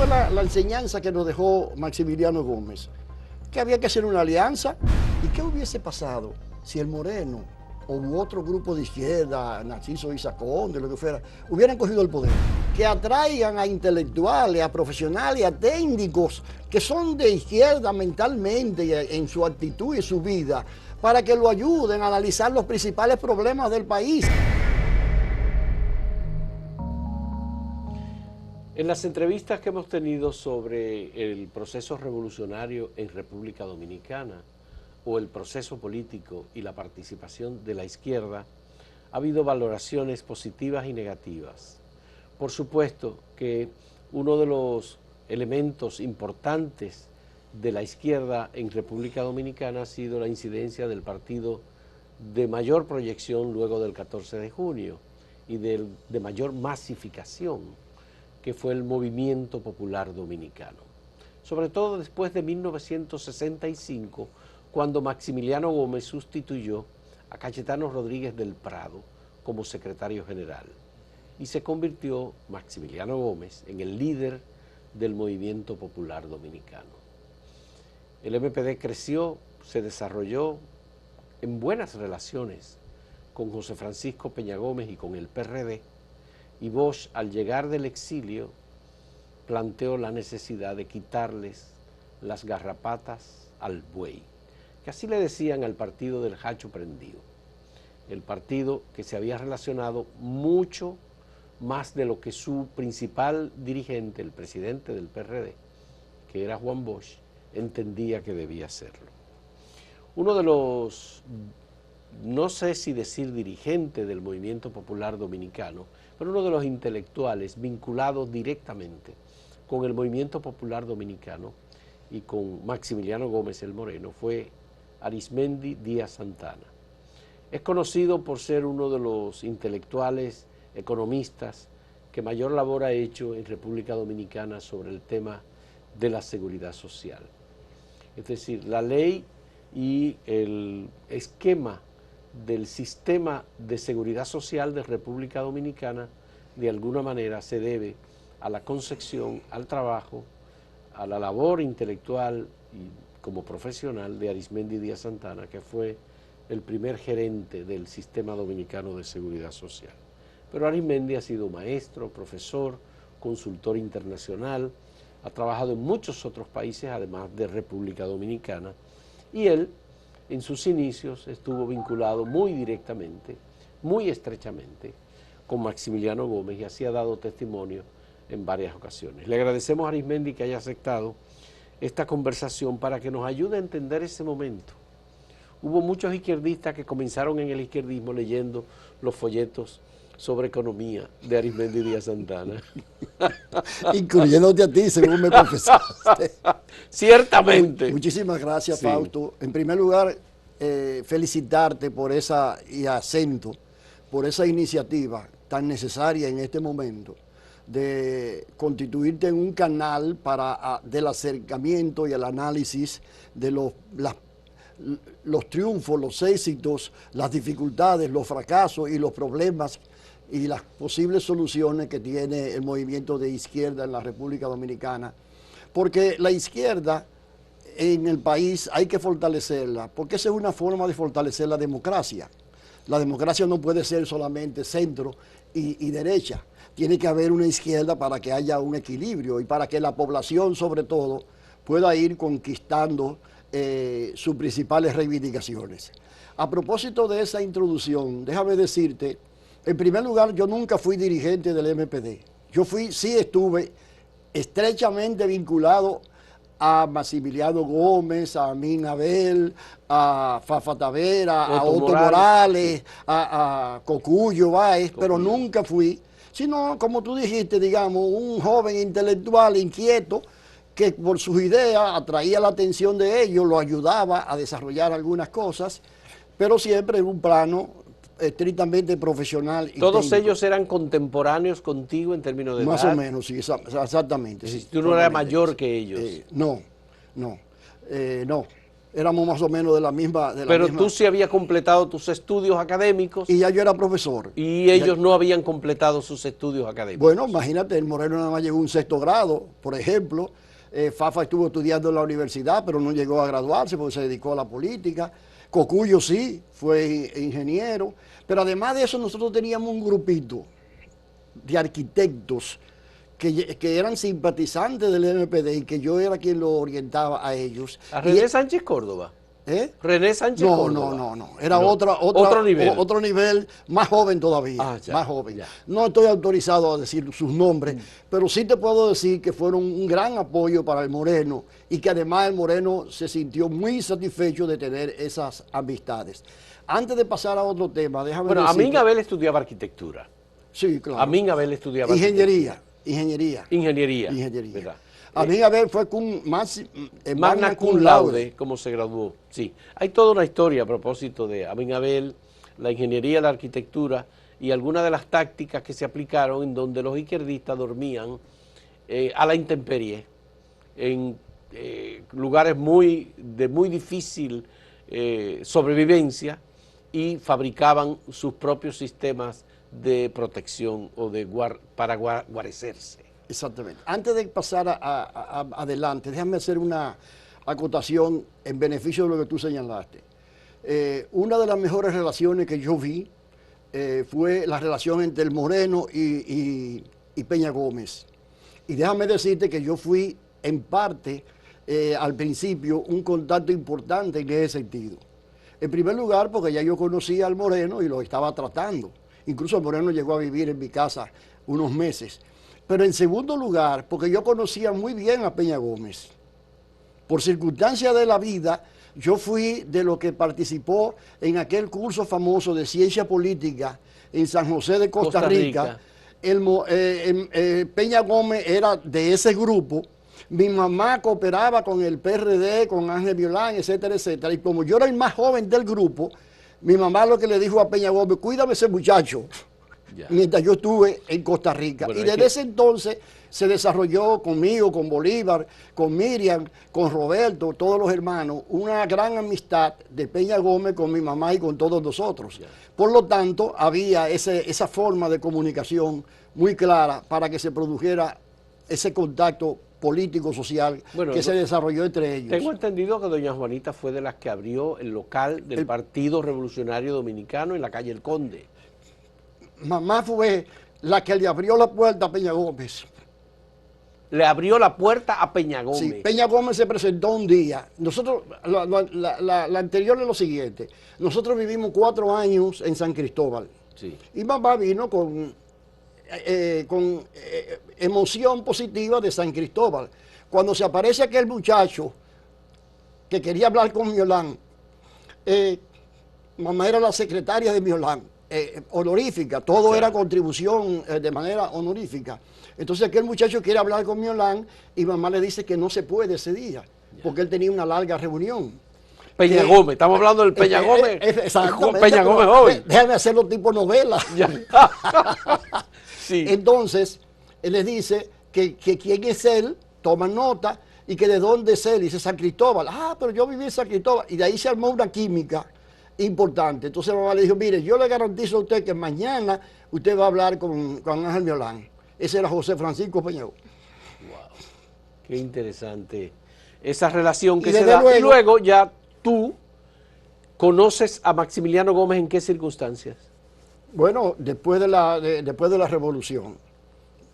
fue la enseñanza que nos dejó Maximiliano Gómez? Que había que hacer una alianza. ¿Y qué hubiese pasado si el Moreno o otro grupo de izquierda, Narciso Isacón, de lo que fuera, hubieran cogido el poder? Que atraigan a intelectuales, a profesionales, a técnicos que son de izquierda mentalmente, en su actitud y su vida, para que lo ayuden a analizar los principales problemas del país. En las entrevistas que hemos tenido sobre el proceso revolucionario en República Dominicana o el proceso político y la participación de la izquierda, ha habido valoraciones positivas y negativas. Por supuesto que uno de los elementos importantes de la izquierda en República Dominicana ha sido la incidencia del partido de mayor proyección luego del 14 de junio y de mayor masificación, que fue el Movimiento Popular Dominicano. Sobre todo después de 1965, cuando Maximiliano Gómez sustituyó a Cayetano Rodríguez del Prado como secretario general y se convirtió Maximiliano Gómez en el líder del Movimiento Popular Dominicano. El MPD creció, se desarrolló en buenas relaciones con José Francisco Peña Gómez y con el PRD, y Bosch, al llegar del exilio, planteó la necesidad de quitarles las garrapatas al buey, que así le decían al partido del Hacho Prendido, el partido que se había relacionado mucho más de lo que su principal dirigente, el presidente del PRD, que era Juan Bosch, entendía que debía hacerlo. Uno de los, no sé si decir dirigente del Movimiento Popular Dominicano, pero uno de los intelectuales vinculados directamente con el Movimiento Popular Dominicano y con Maximiliano Gómez el Moreno fue Arismendi Díaz Santana. Es conocido por ser uno de los intelectuales, economistas, que mayor labor ha hecho en República Dominicana sobre el tema de la seguridad social. Es decir, la ley y el esquema del sistema de seguridad social de República Dominicana de alguna manera se debe a la concepción, al trabajo, a la labor intelectual y como profesional de Arismendi Díaz Santana, que fue el primer gerente del sistema dominicano de seguridad social. Pero Arismendi ha sido maestro, profesor, consultor internacional, ha trabajado en muchos otros países además de República Dominicana, y él en sus inicios estuvo vinculado muy directamente, muy estrechamente con Maximiliano Gómez y así ha dado testimonio en varias ocasiones. Le agradecemos a Arismendi que haya aceptado esta conversación para que nos ayude a entender ese momento. Hubo muchos izquierdistas que comenzaron en el izquierdismo leyendo los folletos sobre economía de Arismendi Díaz Santana. Incluyéndote a ti, según me confesaste. Ciertamente. Muchísimas gracias, Sí. Fausto. En primer lugar, felicitarte por esa, y acento, por esa iniciativa tan necesaria en este momento de constituirte en un canal para del acercamiento y el análisis de los triunfos, los éxitos, las dificultades, los fracasos y los problemas y las posibles soluciones que tiene el movimiento de izquierda en la República Dominicana. Porque la izquierda en el país hay que fortalecerla, porque esa es una forma de fortalecer la democracia. La democracia no puede ser solamente centro y derecha. Tiene que haber una izquierda para que haya un equilibrio y para que la población, sobre todo, pueda ir conquistando sus principales reivindicaciones. A propósito de esa introducción, déjame decirte, en primer lugar, yo nunca fui dirigente del MPD. Sí estuve estrechamente vinculado a Maximiliano Gómez, a Amin Abel, a Fafa Tavera, a Otto Morales, a Cocuyo Báez, pero nunca fui, sino, como tú dijiste, digamos, un joven intelectual inquieto que por sus ideas atraía la atención de ellos, lo ayudaba a desarrollar algunas cosas, pero siempre en un plano estrictamente profesional y ¿Todos técnico. ellos eran contemporáneos contigo en términos de edad? Más o menos, sí, exactamente. Sí, ¿Tú no eras mayor que ellos? No. éramos más o menos de la misma... Pero tú sí habías completado tus estudios académicos. Y ya yo era profesor. Y ellos no habían completado sus estudios académicos. Bueno, imagínate, el Moreno nada más llegó a un 6º grado, por ejemplo. Fafa estuvo estudiando en la universidad, pero no llegó a graduarse porque se dedicó a la política. Cocuyo sí, fue ingeniero. Pero además de eso, nosotros teníamos un grupito de arquitectos que eran simpatizantes del MPD y que yo era quien lo orientaba a ellos. ¿A René Sánchez Córdoba? René Sánchez Córdoba. No. Era otro nivel, más joven todavía, más joven. Ya. No estoy autorizado a decir sus nombres, pero sí te puedo decir que fueron un gran apoyo para el Moreno y que además el Moreno se sintió muy satisfecho de tener esas amistades. Antes de pasar a otro tema, déjame decir... Bueno, Amin Abel estudiaba arquitectura. Sí, claro. Amin Abel estudiaba Ingeniería. ¿Verdad? Amin Abel fue magna cum laude, como se graduó. Sí, hay toda una historia a propósito de Amin Abel, la ingeniería, la arquitectura y algunas de las tácticas que se aplicaron en donde los izquierdistas dormían a la intemperie, en lugares de muy difícil sobrevivencia y fabricaban sus propios sistemas de protección o para guarecerse. Exactamente. Antes de pasar adelante, déjame hacer una acotación en beneficio de lo que tú señalaste. Una de las mejores relaciones que yo vi fue la relación entre el Moreno y Peña Gómez. Y déjame decirte que yo fui en parte, al principio, un contacto importante en ese sentido. En primer lugar, porque ya yo conocía al Moreno y lo estaba tratando. Incluso el Moreno llegó a vivir en mi casa unos meses. Pero en segundo lugar, porque yo conocía muy bien a Peña Gómez. Por circunstancias de la vida, yo fui de los que participó en aquel curso famoso de ciencia política en San José de Costa Rica. Peña Gómez era de ese grupo. Mi mamá cooperaba con el PRD, con Ángel Violán, etcétera, etcétera. Y como yo era el más joven del grupo, mi mamá lo que le dijo a Peña Gómez, cuídame ese muchacho. Ya. Mientras yo estuve en Costa Rica. Bueno, y desde ese entonces se desarrolló conmigo, con Bolívar, con Miriam, con Roberto, todos los hermanos, una gran amistad de Peña Gómez con mi mamá y con todos nosotros. Ya. Por lo tanto, había esa forma de comunicación muy clara para que se produjera ese contacto político, social, que se desarrolló entre ellos. Tengo entendido que doña Juanita fue de las que abrió el local del Partido Revolucionario Dominicano en la calle El Conde. Mamá fue la que le abrió la puerta a Peña Gómez. Le abrió la puerta a Peña Gómez. Sí, Peña Gómez se presentó un día. Nosotros, la anterior es lo siguiente. Nosotros vivimos 4 años en San Cristóbal. Sí. Y mamá vino con emoción positiva de San Cristóbal. Cuando se aparece aquel muchacho que quería hablar con Miolán, mamá era la secretaria de Miolán. Honorífica, todo era contribución de manera honorífica. Entonces aquel muchacho quiere hablar con Miolán y mamá le dice que no se puede ese día, porque él tenía una larga reunión. Peña Gómez, estamos hablando del Peña Gómez. Exactamente. Peña Gómez joven. Déjame hacerlo tipo novela. Sí. Entonces, él les dice que quién es él, toman nota, y que de dónde es él, dice San Cristóbal. Ah, pero yo viví en San Cristóbal. Y de ahí se armó una química importante. Entonces mamá le dijo, mire, yo le garantizo a usted que mañana usted va a hablar con Ángel Miolán. Ese era José Francisco Peña Gómez. Wow, qué interesante esa relación que se da. Y luego ya tú conoces a Maximiliano Gómez ¿en qué circunstancias? Bueno, después de la revolución.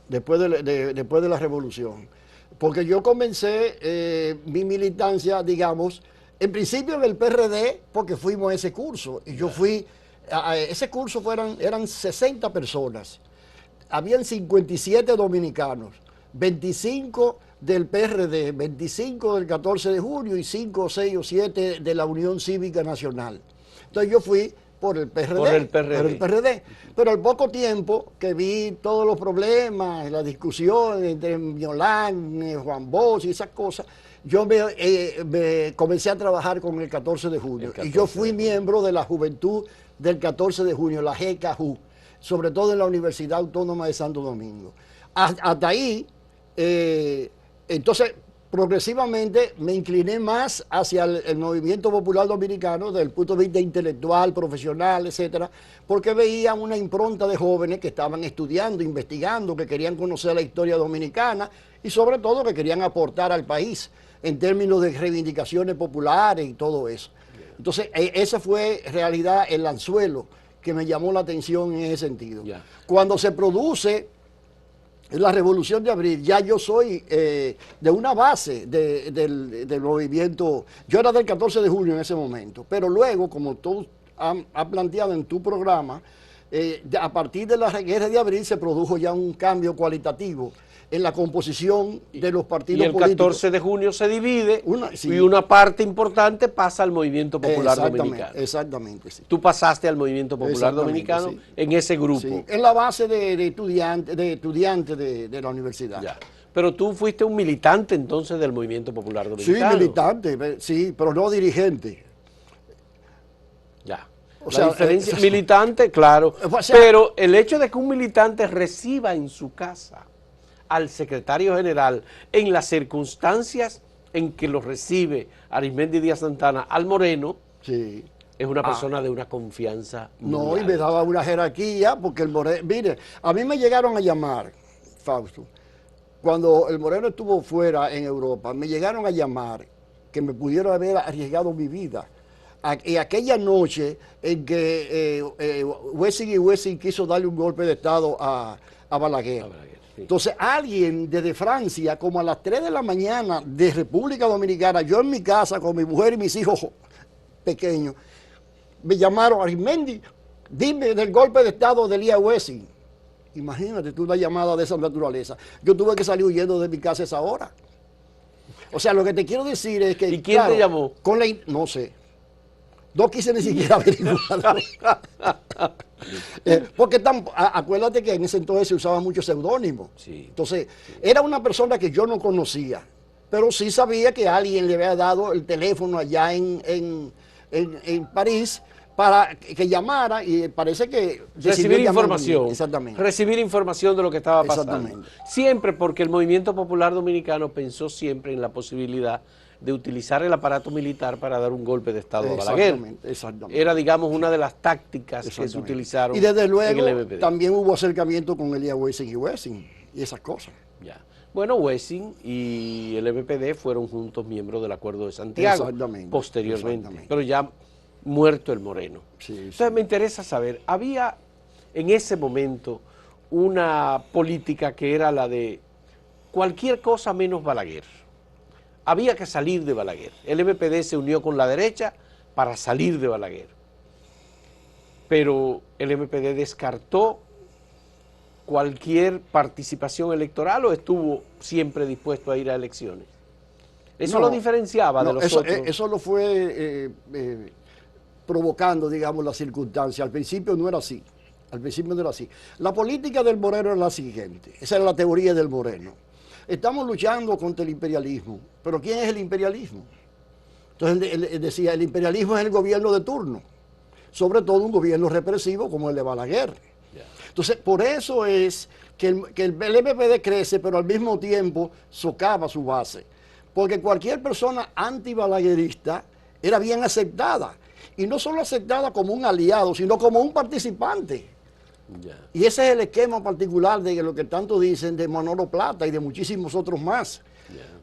Después de la revolución. Porque yo comencé mi militancia, digamos, en principio en el PRD, porque fuimos a ese curso. Y yo fui, a ese curso eran 60 personas. Habían 57 dominicanos, 25 del PRD, 25 del 14 de junio y 5, 6 o 7 de la Unión Cívica Nacional. Entonces yo fui por el PRD. Por el PRD. Pero al poco tiempo que vi todos los problemas, la discusión entre Miolán, Juan Bosch y esas cosas, yo me comencé a trabajar con el 14 de junio. Y yo fui miembro de la Juventud del 14 de junio, la GKJU, sobre todo en la Universidad Autónoma de Santo Domingo. Hasta ahí, entonces, progresivamente me incliné más hacia el movimiento popular dominicano desde el punto de vista intelectual, profesional, etcétera, porque veía una impronta de jóvenes que estaban estudiando, investigando, que querían conocer la historia dominicana y sobre todo que querían aportar al país en términos de reivindicaciones populares y todo eso. Entonces, ese fue en realidad el anzuelo que me llamó la atención en ese sentido. Cuando se produce la Revolución de Abril, ya yo soy de una base del movimiento. Yo era del 14 de junio en ese momento, pero luego, como tú has planteado en tu programa, a partir de la Guerra de Abril se produjo ya un cambio cualitativo en la composición de los partidos políticos. Y el 14 de junio se divide y una parte importante pasa al Movimiento Popular Dominicano. Exactamente, sí. Tú pasaste al Movimiento Popular Dominicano, sí, en ese grupo. Sí, en la base de estudiantes de la universidad. Ya. Pero tú fuiste un militante entonces del Movimiento Popular Dominicano. Sí, militante, sí, pero no dirigente. Ya. O sea, diferencia, militante, claro, o sea, pero el hecho de que un militante reciba en su casa al secretario general en las circunstancias en que lo recibe Arismendi Díaz Santana al Moreno, sí, es una persona de una confianza muy y me daba una jerarquía, porque el Moreno, mire, a mí me llegaron a llamar, Fausto, cuando el Moreno estuvo fuera en Europa, me llegaron a llamar que me pudieron haber arriesgado mi vida. Y aquella noche en que Wessing quiso darle un golpe de Estado a Balaguer. Sí. Entonces alguien desde Francia, como a las 3 de la mañana de República Dominicana, yo en mi casa con mi mujer y mis hijos pequeños, me llamaron: Arismendi, dime del golpe de Estado de Elías Wessing. Imagínate tú una llamada de esa naturaleza. Yo tuve que salir huyendo de mi casa a esa hora. O sea, lo que te quiero decir es que... ¿Y quién te llamó? No sé. No quise ni siquiera averiguarlo. Porque acuérdate que en ese entonces se usaba mucho seudónimo. Sí. Entonces, era una persona que yo no conocía, pero sí sabía que alguien le había dado el teléfono allá en París para que llamara, y parece que... Recibir información. Exactamente. Recibir información de lo que estaba pasando. Siempre, porque el Movimiento Popular Dominicano pensó siempre en la posibilidad de utilizar el aparato militar para dar un golpe de Estado a Balaguer. Exactamente. Era, digamos, una de las tácticas que se utilizaron. Y desde luego también hubo acercamiento con Elías Wessing y esas cosas. Ya. Bueno, Wessing y el MPD fueron juntos miembros del Acuerdo de Santiago posteriormente, pero ya muerto el Moreno. Sí, Entonces me interesa saber, había en ese momento una política que era la de cualquier cosa menos Balaguer. Había que salir de Balaguer. El MPD se unió con la derecha para salir de Balaguer. Pero el MPD descartó cualquier participación electoral o estuvo siempre dispuesto a ir a elecciones. Eso lo diferenciaba de los otros. Eso lo fue provocando, digamos, las circunstancias. Al principio no era así. La política del Moreno era la siguiente. Esa era la teoría del Moreno. Estamos luchando contra el imperialismo, pero ¿quién es el imperialismo? Entonces él decía, el imperialismo es el gobierno de turno, sobre todo un gobierno represivo como el de Balaguer. Entonces, por eso es que el MPD crece, pero al mismo tiempo socava su base, porque cualquier persona antibalaguerista era bien aceptada, y no solo aceptada como un aliado, sino como un participante. Y ese es el esquema particular de lo que tanto dicen de Manolo Plata y de muchísimos otros más.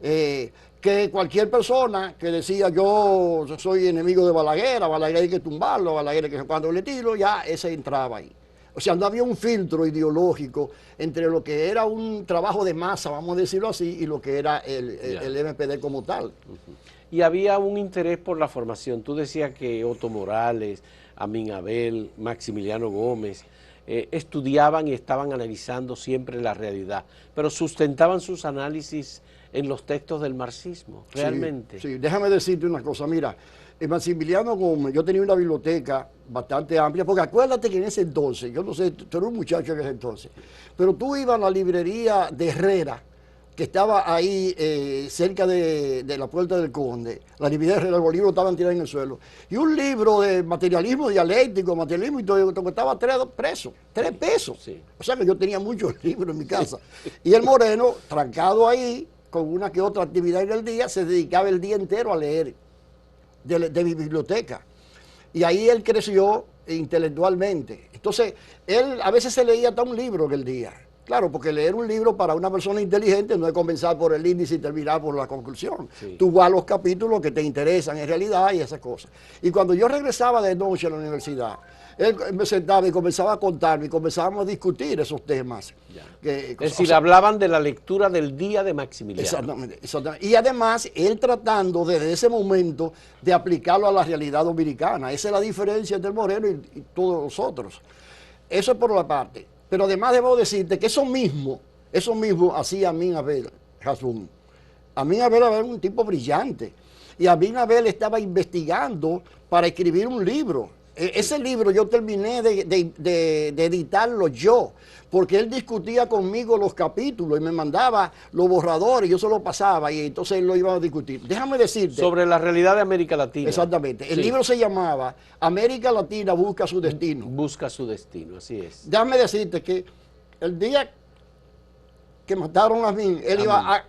Que cualquier persona que decía yo soy enemigo de Balaguer, a Balaguer hay que tumbarlo, a Balaguer hay que cuando le tiro, ya ese entraba ahí. O sea, no había un filtro ideológico entre lo que era un trabajo de masa, vamos a decirlo así, y lo que era el MPD como tal. Y había un interés por la formación. Tú decías que Otto Morales, Amin Abel, Maximiliano Gómez estudiaban y estaban analizando siempre la realidad, pero sustentaban sus análisis en los textos del marxismo, realmente. Sí, déjame decirte una cosa, mira, Maximiliano Gómez, yo tenía una biblioteca bastante amplia, porque acuérdate que en ese entonces, yo no sé, tú eres un muchacho en ese entonces, pero tú ibas a la librería de Herrera, que estaba ahí cerca de la Puerta del Conde, la librería de Herrera, los libros estaban tirados en el suelo, y un libro de materialismo dialéctico, materialismo y todo, costaba 3 pesos. Sí. O sea que yo tenía muchos libros en mi casa. Y el Moreno, trancado ahí, con una que otra actividad en el día, se dedicaba el día entero a leer de mi biblioteca. Y ahí él creció intelectualmente. Entonces, él a veces se leía hasta un libro en el día. Claro, porque leer un libro para una persona inteligente no es comenzar por el índice y terminar por la conclusión. Sí. Tú vas a los capítulos que te interesan en realidad y esas cosas. Y cuando yo regresaba de noche a la universidad, él me sentaba y comenzaba a contarme y comenzábamos a discutir esos temas. Es decir, hablaban de la lectura del día de Maximiliano. Exactamente, exactamente. Y además, él tratando desde ese momento de aplicarlo a la realidad dominicana. Esa es la diferencia entre el Moreno y todos los otros. Eso es por una parte. Pero además debo decirte que eso mismo hacía Amin Abel Hasbún. Amin Abel era un tipo brillante. Y Amin Abel estaba investigando para escribir un libro. Ese libro yo terminé de editarlo yo, porque él discutía conmigo los capítulos y me mandaba los borradores, yo se los pasaba y entonces él lo iba a discutir. Déjame decirte. Sobre la realidad de América Latina. Exactamente. El libro se llamaba América Latina busca su destino. Busca su destino, así es. Déjame decirte que el día que mataron a mí, él iba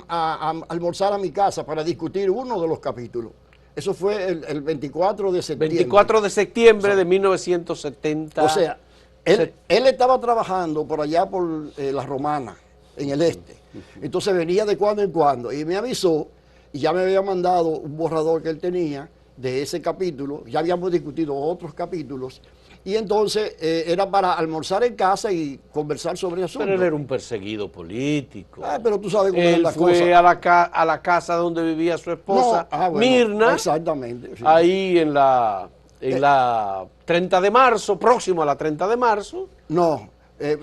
a almorzar a mi casa para discutir uno de los capítulos. Eso fue el 24 de septiembre. 24 de septiembre de 1970. O sea, él estaba trabajando por allá por la Romana, en el este. Entonces venía de cuando en cuando y me avisó y ya me había mandado un borrador que él tenía de ese capítulo. Ya habíamos discutido otros capítulos. Y entonces era para almorzar en casa y conversar sobre eso. Pero él era un perseguido político. Pero tú sabes cómo es la cosa. Él fue a la casa donde vivía su esposa, Mirna. Exactamente. Sí. Ahí en la 30 de marzo, próximo a la 30 de marzo. No,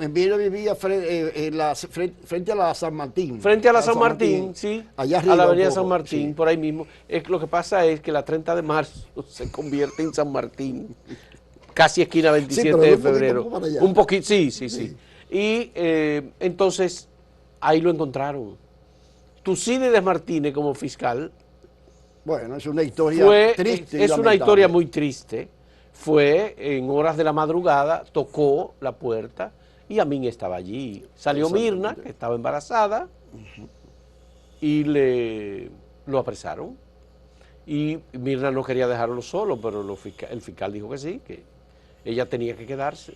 Mirna vivía frente a la San Martín. Frente a la San Martín, sí. Allá arriba. A la avenida San Martín, sí. Por ahí mismo. Lo que pasa es que la 30 de marzo se convierte en San Martín. Casi esquina 27 de febrero. Un poquito, sí. Y entonces ahí lo encontraron. Tucídides Martínez como fiscal. Bueno, es una historia triste. Es una historia muy triste. Fue en horas de la madrugada, tocó la puerta y Amin estaba allí. Salió Mirna, que estaba embarazada, y lo apresaron. Y Mirna no quería dejarlo solo, pero el fiscal dijo que sí, que ella tenía que quedarse.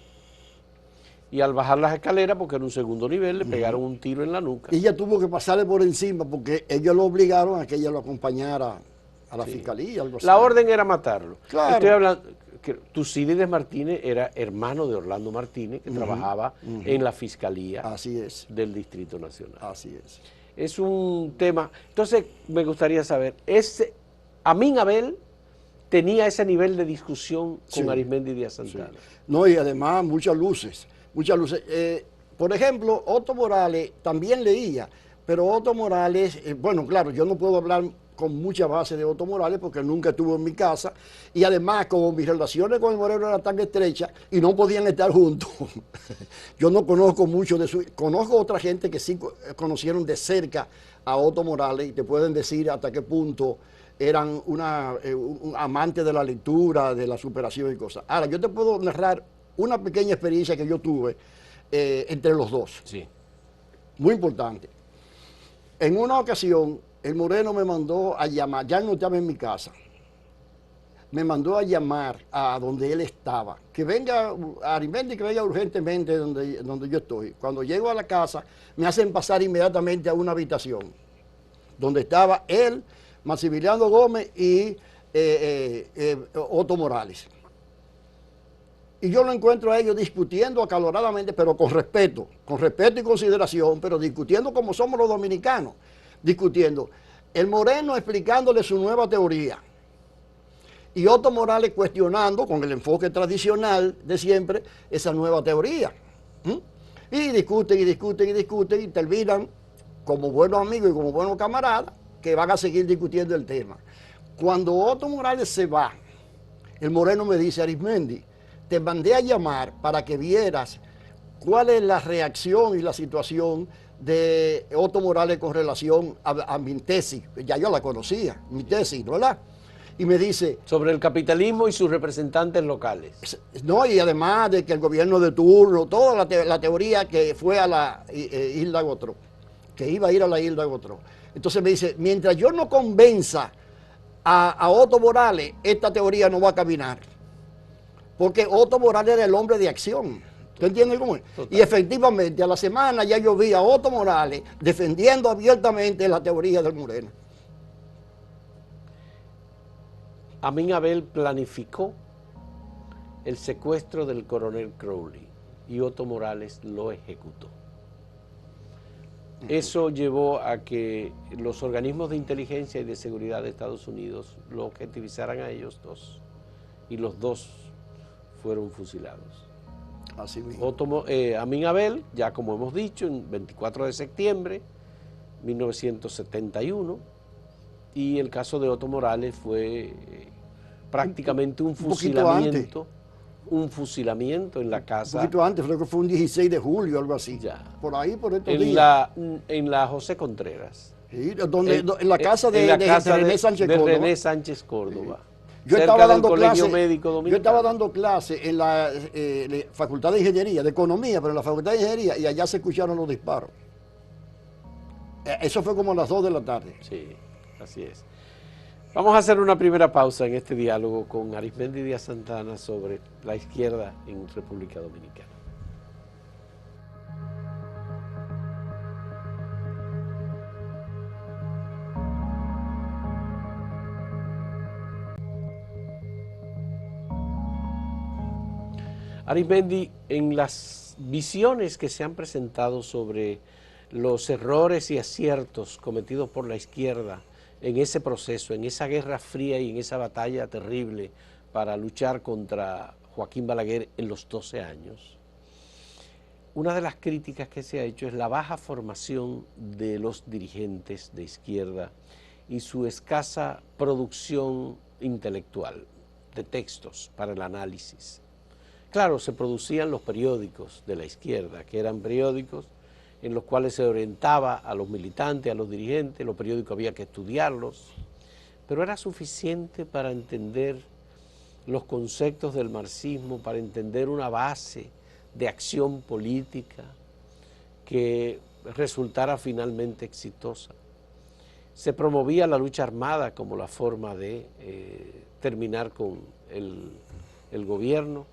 Y al bajar las escaleras, porque era un segundo nivel, le pegaron un tiro en la nuca. Y ella tuvo que pasarle por encima, porque ellos lo obligaron a que ella lo acompañara a la fiscalía. Algo así. La orden era matarlo. Claro. Estoy hablando que Tucídides Martínez era hermano de Orlando Martínez, que trabajaba en la fiscalía del Distrito Nacional. Así es. Es un tema. Entonces, me gustaría saber, Amin Abel tenía ese nivel de discusión con Arismendi Díaz Santana. Sí. No, y además muchas luces. Por ejemplo, Otto Morales también leía, pero Otto Morales, bueno, claro, yo no puedo hablar con mucha base de Otto Morales porque nunca estuvo en mi casa, y además como mis relaciones con el Moreno eran tan estrechas y no podían estar juntos, yo no conozco mucho de su... Conozco otra gente que sí conocieron de cerca a Otto Morales y te pueden decir hasta qué punto eran un amante de la lectura, de la superación y cosas. Ahora, yo te puedo narrar una pequeña experiencia que yo tuve entre los dos. Sí. Muy importante. En una ocasión, el Moreno me mandó a llamar, ya no estaba en mi casa, me mandó a llamar a donde él estaba, que venga a Arismendi, que venga urgentemente donde yo estoy. Cuando llego a la casa, me hacen pasar inmediatamente a una habitación, donde estaba él, Maximiliano Gómez y Otto Morales. Y yo lo encuentro a ellos discutiendo acaloradamente, pero con respeto y consideración, pero discutiendo como somos los dominicanos, discutiendo. El Moreno explicándole su nueva teoría y Otto Morales cuestionando con el enfoque tradicional de siempre esa nueva teoría. Y discuten y terminan como buenos amigos y como buenos camaradas que van a seguir discutiendo el tema. Cuando Otto Morales se va, el Moreno me dice: Arismendi, te mandé a llamar para que vieras cuál es la reacción y la situación de Otto Morales con relación a mi tesis. Ya yo la conocía, mi tesis, ¿verdad? Y me dice... Sobre el capitalismo y sus representantes locales. No, y además de que el gobierno de turno, toda la teoría que fue a la Isla Gotro, que iba a ir a la isla de Otro. Entonces me dice, mientras yo no convenza a Otto Morales, esta teoría no va a caminar. Porque Otto Morales era el hombre de acción. ¿Tú entiendes cómo es? Total. Y efectivamente, a la semana ya yo vi a Otto Morales defendiendo abiertamente la teoría del Moreno. Amin Abel planificó el secuestro del coronel Crowley y Otto Morales lo ejecutó. Eso llevó a que los organismos de inteligencia y de seguridad de Estados Unidos lo objetivizaran a ellos dos, y los dos fueron fusilados. Así mismo. Amin Abel, ya como hemos dicho, en 24 de septiembre de 1971, y el caso de Otto Morales fue prácticamente un fusilamiento en la casa. Un poquito antes, creo que fue un 16 de julio, algo así. Ya. Por ahí, por estos días. En la José Contreras. Sí, en la casa de René Sánchez de Córdoba. René Sánchez Córdoba. Yo cerca estaba del dando Colegio clase, Médico Dominicano. yo estaba dando clase en la Facultad de Ingeniería, de Economía, pero en la Facultad de Ingeniería, y allá se escucharon los disparos. Eso fue como a las 2 de la tarde. Sí, así es. Vamos a hacer una primera pausa en este diálogo con Arismendi Díaz Santana sobre la izquierda en República Dominicana. Arismendi, en las visiones que se han presentado sobre los errores y aciertos cometidos por la izquierda en ese proceso, en esa guerra fría y en esa batalla terrible para luchar contra Joaquín Balaguer en los 12 años, una de las críticas que se ha hecho es la baja formación de los dirigentes de izquierda y su escasa producción intelectual de textos para el análisis. Claro, se producían los periódicos de la izquierda, que eran periódicos en los cuales se orientaba a los militantes, a los dirigentes, los periódicos había que estudiarlos, pero era suficiente para entender los conceptos del marxismo, para entender una base de acción política que resultara finalmente exitosa. Se promovía la lucha armada como la forma de terminar con el gobierno,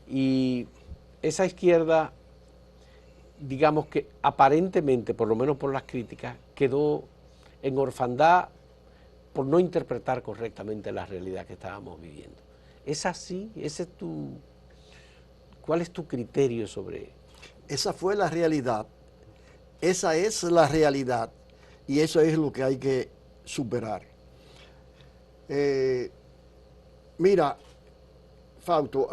y esa izquierda, digamos que aparentemente, por lo menos por las críticas, quedó en orfandad por no interpretar correctamente la realidad que estábamos viviendo. ¿Es así? ¿Cuál es tu criterio sobre? Esa fue la realidad, esa es la realidad, y eso es lo que hay que superar. Mira, Fausto,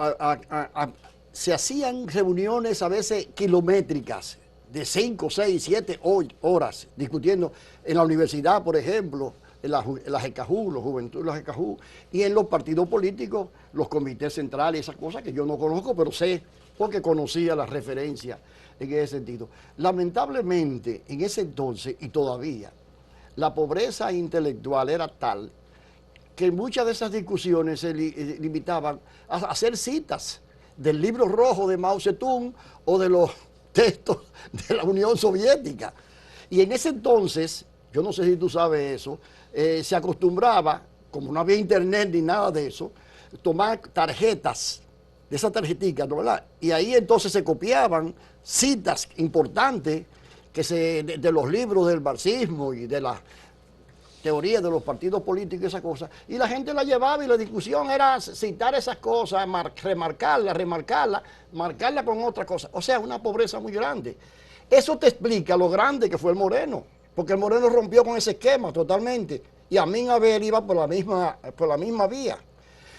se hacían reuniones a veces kilométricas, de 5, 6, 7 horas, discutiendo en la universidad, por ejemplo, en la GECAJU, los Juventud, la GECAJU, y en los partidos políticos, los comités centrales, esas cosas que yo no conozco, pero sé, porque conocía las referencias en ese sentido. Lamentablemente, en ese entonces, y todavía, la pobreza intelectual era tal que muchas de esas discusiones se limitaban a hacer citas del libro rojo de Mao Zedong o de los textos de la Unión Soviética. Y en ese entonces, yo no sé si tú sabes eso, se acostumbraba, como no había internet ni nada de eso, tomar tarjetas, de esas tarjeticas, ¿no, verdad? Y ahí entonces se copiaban citas importantes de los libros del marxismo y de la teoría de los partidos políticos y esas cosas, y la gente la llevaba y la discusión era citar esas cosas, remarcarla con otra cosa. O sea, una pobreza muy grande. Eso te explica lo grande que fue el Moreno, porque el Moreno rompió con ese esquema totalmente, y Amin Abel iba por la misma vía.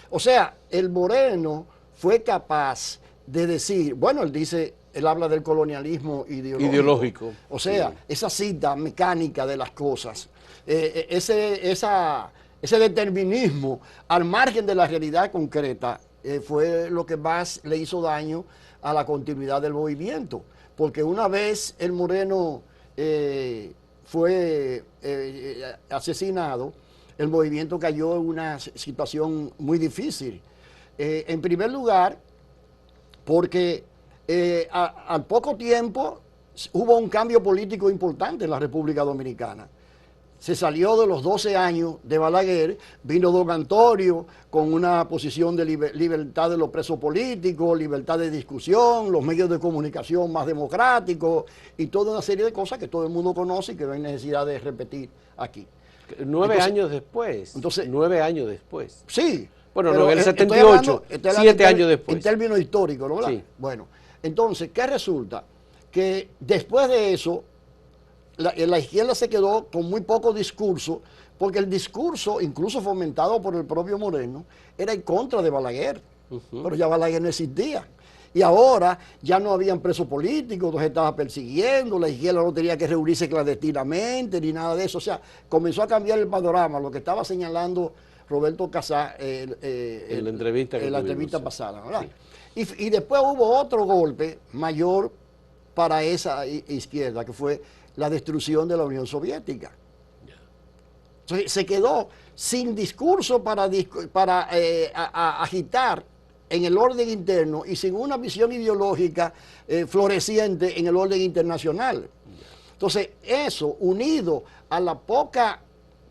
O sea, el Moreno fue capaz de decir, bueno, él habla del colonialismo ideológico. O sea, sí, esa cita mecánica de las cosas, ese determinismo al margen de la realidad concreta, fue lo que más le hizo daño a la continuidad del movimiento. Porque una vez el Moreno fue asesinado, el movimiento cayó en una situación muy difícil. En primer lugar, porque al poco tiempo hubo un cambio político importante en la República Dominicana. Se salió de los 12 años de Balaguer, vino don Antonio con una posición de libertad de los presos políticos, libertad de discusión, los medios de comunicación más democráticos y toda una serie de cosas que todo el mundo conoce y que no hay necesidad de repetir aquí. 9 años después. Entonces, 9 años después. Sí. Bueno, no, en el 78, 7 años después. En términos históricos, ¿no? Sí. Bueno, entonces, ¿qué resulta? Que después de eso, la izquierda se quedó con muy poco discurso, porque el discurso, incluso fomentado por el propio Moreno, era en contra de Balaguer, pero ya Balaguer no existía. Y ahora ya no habían presos políticos, los estaba persiguiendo, la izquierda no tenía que reunirse clandestinamente, ni nada de eso. O sea, comenzó a cambiar el panorama, lo que estaba señalando Roberto Casá en la entrevista pasada, ¿verdad? Sí. Y después hubo otro golpe mayor para esa izquierda, que fue la destrucción de la Unión Soviética. Entonces, se quedó sin discurso para agitar en el orden interno y sin una visión ideológica floreciente en el orden internacional. Entonces, eso unido a la poca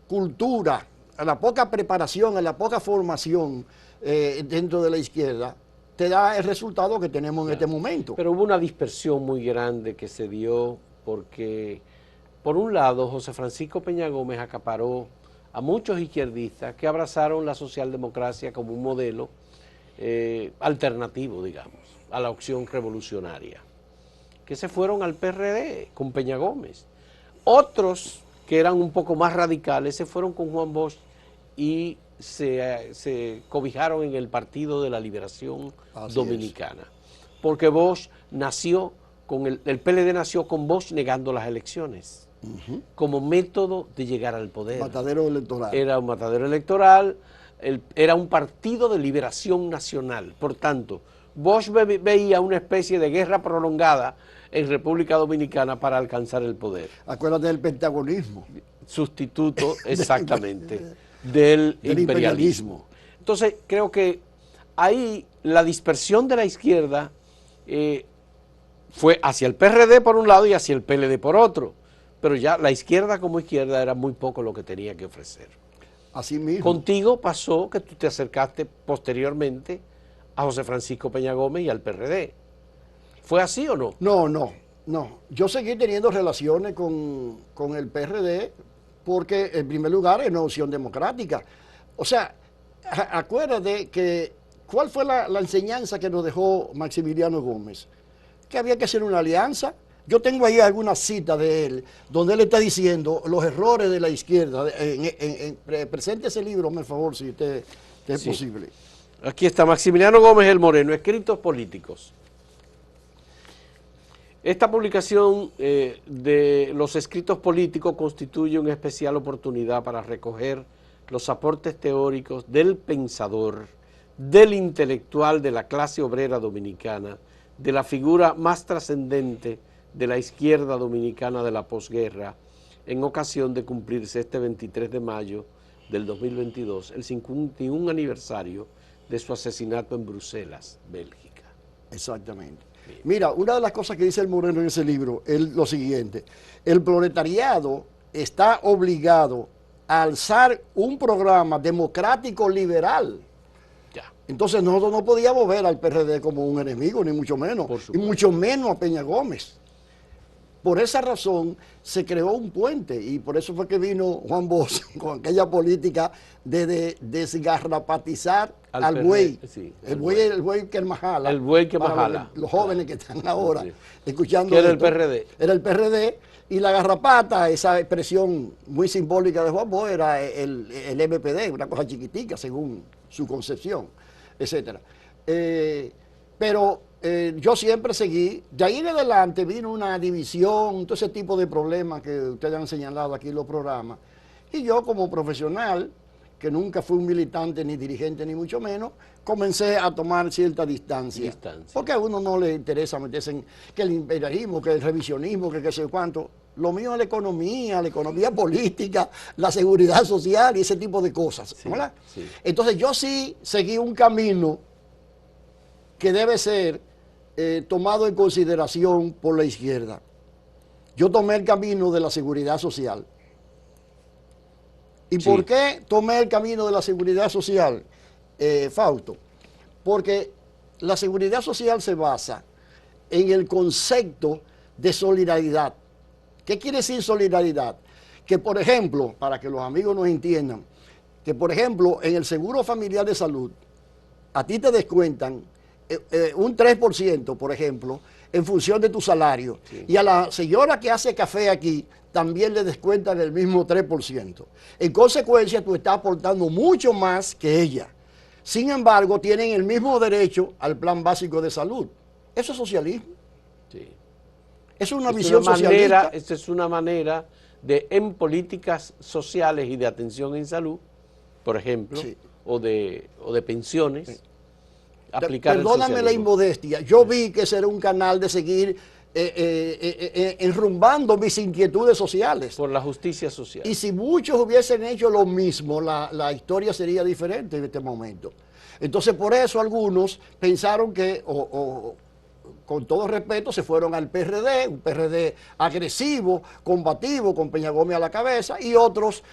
cultura, a la poca preparación, a la poca formación dentro de la izquierda, te da el resultado que tenemos en este momento. Pero hubo una dispersión muy grande que se dio porque, por un lado, José Francisco Peña Gómez acaparó a muchos izquierdistas que abrazaron la socialdemocracia como un modelo alternativo, digamos, a la opción revolucionaria, que se fueron al PRD con Peña Gómez. Otros que eran un poco más radicales se fueron con Juan Bosch y se cobijaron en el Partido de la Liberación Dominicana, porque Bosch nació el PLD nació con Bosch negando las elecciones como método de llegar al poder. Matadero electoral. Era un matadero electoral, era un partido de liberación nacional. Por tanto, Bosch veía una especie de guerra prolongada en República Dominicana para alcanzar el poder. Acuérdate del pentagonismo. Sustituto, exactamente, del imperialismo. Entonces, creo que ahí la dispersión de la izquierda fue hacia el PRD por un lado y hacia el PLD por otro, pero ya la izquierda como izquierda era muy poco lo que tenía que ofrecer. Así mismo. Contigo pasó que tú te acercaste posteriormente a José Francisco Peña Gómez y al PRD. ¿Fue así o no? No. Yo seguí teniendo relaciones con el PRD porque, en primer lugar, es una opción democrática. O sea, acuérdate que, ¿cuál fue la enseñanza que nos dejó Maximiliano Gómez? Que había que hacer una alianza. Yo tengo ahí alguna cita de él, donde él está diciendo los errores de la izquierda. Presente ese libro, por favor, si usted es posible. Aquí está Maximiliano Gómez el Moreno, Escritos Políticos. Esta publicación de los escritos políticos constituye una especial oportunidad para recoger los aportes teóricos del pensador, del intelectual de la clase obrera dominicana, de la figura más trascendente de la izquierda dominicana de la posguerra, en ocasión de cumplirse este 23 de mayo del 2022, el 51 aniversario de su asesinato en Bruselas, Bélgica. Exactamente. Bien. Mira, una de las cosas que dice el Moreno en ese libro es lo siguiente: el proletariado está obligado a alzar un programa democrático liberal. Entonces nosotros no podíamos ver al PRD como un enemigo, ni mucho menos, y mucho menos a Peña Gómez. Por esa razón se creó un puente y por eso fue que vino Juan Bosch con aquella política de desgarrapatizar al buey. Sí, el buey que majala. El buey que majala. Los jóvenes que están ahora escuchando. Que era el PRD. Era el PRD y la garrapata, esa expresión muy simbólica de Juan Bosch, era el MPD, una cosa chiquitica según su concepción, etcétera. Pero yo siempre seguí, de ahí en adelante vino una división, todo ese tipo de problemas que ustedes han señalado aquí en los programas, y yo como profesional, que nunca fui un militante ni dirigente ni mucho menos, comencé a tomar cierta distancia. Porque a uno no le interesa meterse en que el imperialismo, que el revisionismo, que qué sé cuánto. Lo mío es la economía política, la seguridad social y ese tipo de cosas, ¿verdad? Sí. Entonces yo sí seguí un camino que debe ser tomado en consideración por la izquierda. yo tomé el camino de la seguridad social. ¿Y Sí. por qué tomé el camino de la seguridad social, Fausto? Porque la seguridad social se basa en el concepto de solidaridad. ¿Qué quiere decir solidaridad? Que, por ejemplo, para que los amigos nos entiendan, que, por ejemplo, en el seguro familiar de salud, a ti te descuentan un 3%, por ejemplo, en función de tu salario. Sí. Y a la señora que hace café aquí, también le descuentan el mismo 3%. En consecuencia, tú estás aportando mucho más que ella. Sin embargo, tienen el mismo derecho al plan básico de salud. Eso es socialismo. Sí. Es una visión socialista. Esta es una manera de, en políticas sociales y de atención en salud, por ejemplo, sí, o de pensiones, sí, aplicar Perdóname la inmodestia. Yo vi que ese era un canal de seguir enrumbando mis inquietudes sociales. Por la justicia social. Y si muchos hubiesen hecho lo mismo, la historia sería diferente en este momento. Entonces, por eso algunos pensaron que, con todo respeto, se fueron al PRD, un PRD agresivo, combativo, con Peña Gómez a la cabeza, y otros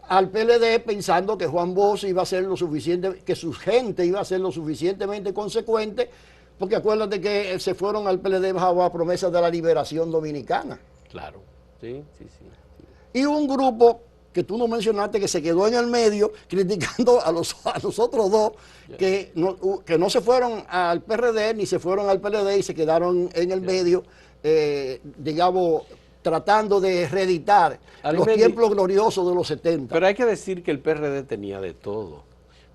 al PLD pensando que Juan Bosch iba a ser lo suficiente, que su gente iba a ser lo suficientemente consecuente, porque acuérdate que se fueron al PLD bajo la promesa de la liberación dominicana. Claro, sí. Y un grupo que tú no mencionaste que se quedó en el medio criticando a los otros dos que no se fueron al PRD ni se fueron al PLD y se quedaron en el medio, digamos, tratando de reeditar los tiempos gloriosos de los 70. Pero hay que decir que el PRD tenía de todo,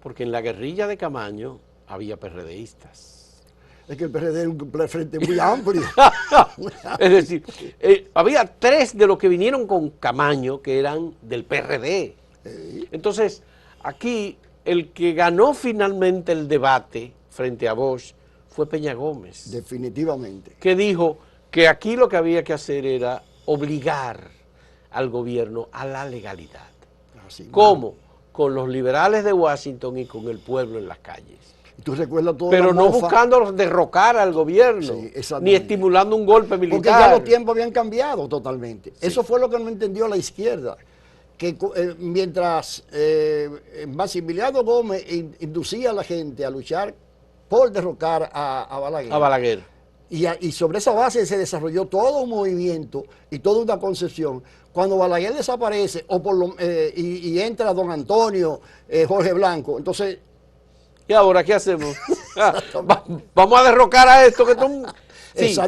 porque en la guerrilla de Camaño había PRDistas. Es que el PRD era un frente muy amplio. Es decir, había 3 de los que vinieron con Camaño que eran del PRD. Entonces, aquí el que ganó finalmente el debate frente a Bosch fue Peña Gómez. Definitivamente. Que dijo que aquí lo que había que hacer era obligar al gobierno a la legalidad. Así, ¿cómo? Con los liberales de Washington y con el pueblo en las calles. ¿Tú recuerdas todo? Pero no buscando derrocar al gobierno, sí, ni estimulando un golpe militar. Porque ya los tiempos habían cambiado totalmente. Sí. Eso fue lo que no entendió la izquierda. Que mientras Maximiliano Gómez inducía a la gente a luchar por derrocar a Balaguer. A Balaguer. Y sobre esa base se desarrolló todo un movimiento y toda una concepción. Cuando Balaguer desaparece y entra don Antonio, Jorge Blanco, entonces... ¿Y ahora qué hacemos? Vamos a derrocar a esto que son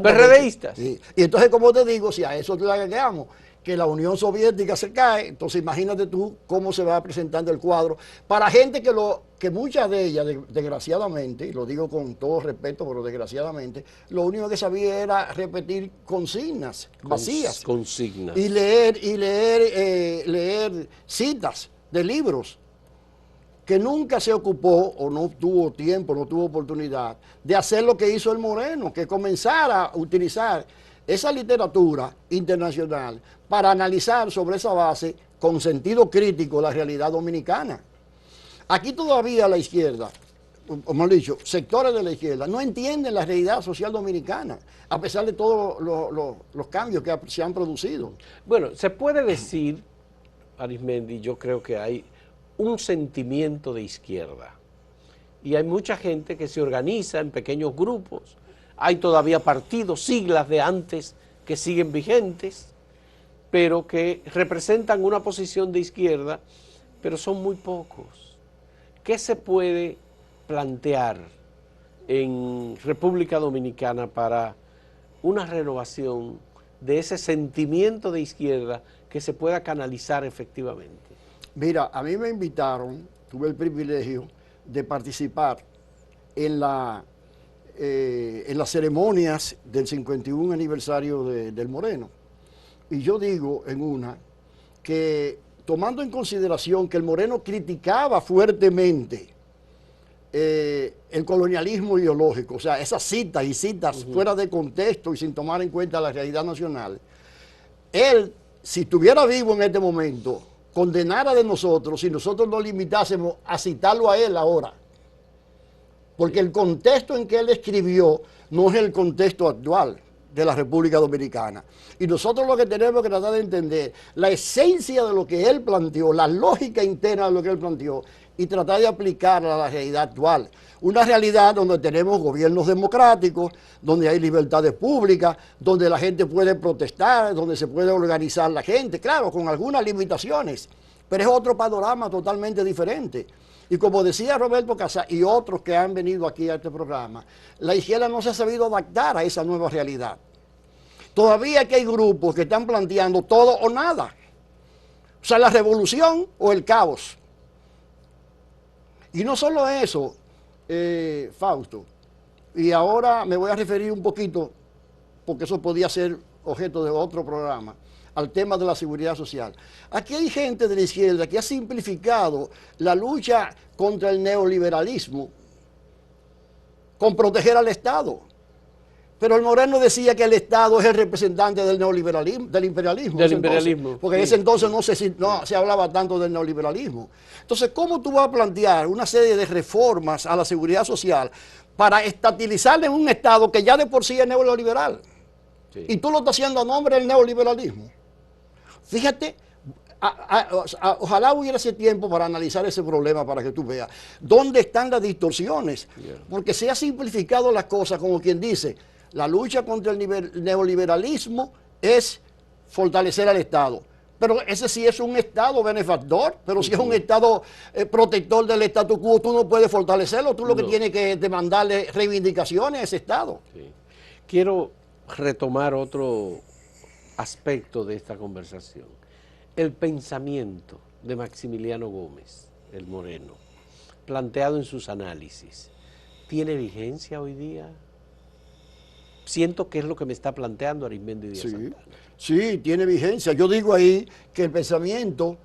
PRDistas. Sí. Y entonces, como te digo, si a eso le agregamos que la Unión Soviética se cae, entonces imagínate tú cómo se va presentando el cuadro para gente que muchas de ellas, desgraciadamente, y lo digo con todo respeto, pero desgraciadamente, lo único que sabía era repetir consignas vacías. Consignas. Y leer citas de libros, que nunca se ocupó o no tuvo tiempo, no tuvo oportunidad de hacer lo que hizo el Moreno, que comenzara a utilizar esa literatura internacional para analizar sobre esa base con sentido crítico la realidad dominicana. Aquí todavía la izquierda, o mejor dicho, sectores de la izquierda, no entienden la realidad social dominicana, a pesar de todos los cambios que se han producido. Bueno, se puede decir, Arismendi, yo creo que hay un sentimiento de izquierda y hay mucha gente que se organiza en pequeños grupos, hay todavía partidos, siglas de antes que siguen vigentes, pero que representan una posición de izquierda, pero son muy pocos. ¿Qué se puede plantear en República Dominicana para una renovación de ese sentimiento de izquierda que se pueda canalizar efectivamente? Mira, a mí me invitaron, tuve el privilegio de participar en las ceremonias del 51 aniversario del Moreno. Y yo digo en una que, tomando en consideración que el Moreno criticaba fuertemente el colonialismo ideológico, o sea, esas citas y citas fuera de contexto y sin tomar en cuenta la realidad nacional, él, si estuviera vivo en este momento, condenara de nosotros si nosotros nos limitásemos a citarlo a él ahora. Porque el contexto en que él escribió no es el contexto actual. de la República Dominicana. Y nosotros lo que tenemos que tratar de entender, la esencia de lo que él planteó, la lógica interna de lo que él planteó, y tratar de aplicarla a la realidad actual. Una realidad donde tenemos gobiernos democráticos, donde hay libertades públicas, donde la gente puede protestar, donde se puede organizar la gente, claro, con algunas limitaciones, pero es otro panorama totalmente diferente. Y como decía Roberto Casas y otros que han venido aquí a este programa, la izquierda no se ha sabido adaptar a esa nueva realidad. Todavía que hay grupos que están planteando todo o nada. O sea, la revolución o el caos. Y no solo eso, Fausto, y ahora me voy a referir un poquito, porque eso podía ser objeto de otro programa, al tema de la seguridad social. Aquí hay gente de la izquierda que ha simplificado la lucha contra el neoliberalismo con proteger al Estado. Pero el Moreno decía que el Estado es el representante del neoliberalismo, del imperialismo. Del imperialismo. Porque en ese entonces no se hablaba tanto del neoliberalismo. Entonces, ¿cómo tú vas a plantear una serie de reformas a la seguridad social para estatizarla en un Estado que ya de por sí es neoliberal? Sí. Y tú lo estás haciendo a nombre del neoliberalismo. Fíjate, ojalá hubiera ese tiempo para analizar ese problema, para que tú veas dónde están las distorsiones. Porque se ha simplificado las cosas como quien dice, la lucha contra el neoliberalismo es fortalecer al Estado. Pero ese sí es un Estado benefactor, pero si es un Estado protector del statu quo, tú no puedes fortalecerlo, tú lo que tienes que demandarle reivindicaciones a ese Estado. Sí. Quiero retomar otro aspecto de esta conversación. El pensamiento de Maximiliano Gómez, el Moreno, planteado en sus análisis, ¿tiene vigencia hoy día? Siento que es lo que me está planteando Arismendi Díaz Santana. Sí, tiene vigencia. Yo digo ahí que el pensamiento,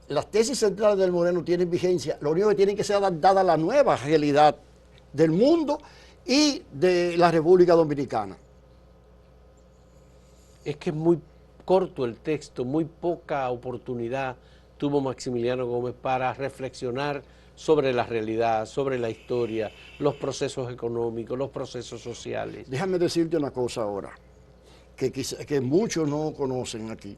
las tesis centrales del Moreno tienen vigencia. Lo único que tienen que ser adaptadas a la nueva realidad del mundo y de la República Dominicana. Es que es muy corto el texto, muy poca oportunidad tuvo Maximiliano Gómez para reflexionar sobre la realidad, sobre la historia, los procesos económicos, los procesos sociales. Déjame decirte una cosa ahora, que muchos no conocen aquí.